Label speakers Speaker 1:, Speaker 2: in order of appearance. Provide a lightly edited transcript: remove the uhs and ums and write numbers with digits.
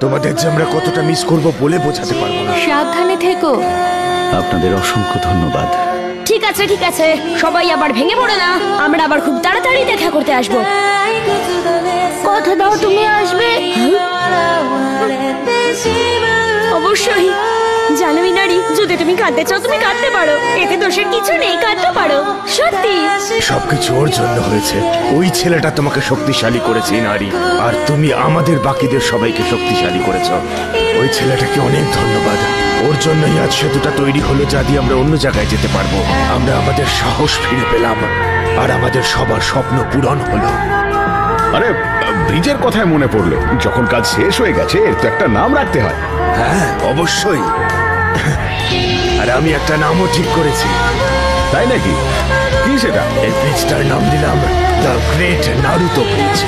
Speaker 1: তোমাদের যে আমরা কতটা মিস করব বলে বোঝাতে পারবো না।
Speaker 2: সাবধানে থেকো।
Speaker 3: আপনাদের অসংখ্য ধন্যবাদ।
Speaker 2: ঠিক আছে ঠিক আছে, সবাই আবার ভেঙে পড়ে না, আমরা আবার খুব তাড়াতাড়ি দেখা করতে আসবো। কথা দাও তুমি আসবে। অবশ্যই। জানোই নারী, যদি তুমি কাঁদতে চাও তুমি কাঁদতে পারো, এতে দোষের কিছু নেই, কাঁদতে পারো। সত্যি
Speaker 1: সবকিছু ওর জন্য হয়েছে। ওই ছেলেটা তোমাকে শক্তিশালী করেছে নারী, আর তুমি আমাদের বাকিদের সবাইকে শক্তিশালী করেছ। ওই ছেলেটাকে অনেক ধন্যবাদ। ওর জন্যই আজ সেতুটা তৈরি হলো, যা দিয়ে আমরা অন্য জায়গায় যেতে পারবো। আমরা আমাদের সাহস ফিরে পেলাম, আর আমাদের সবার স্বপ্ন পূরণ হলো।
Speaker 4: আরে ব্রিজের কথায় মনে পড়লো, যখন কাজ শেষ হয়ে গেছে এর তো একটা নাম রাখতে হয়।
Speaker 1: হ্যাঁ অবশ্যই। আর আমি একটা নামও ঠিক করেছি।
Speaker 4: তাই নাকি? কি সেটা?
Speaker 1: এই ব্রিজটার নাম দিলাম দ্য গ্রেট নারুতো ব্রিজ।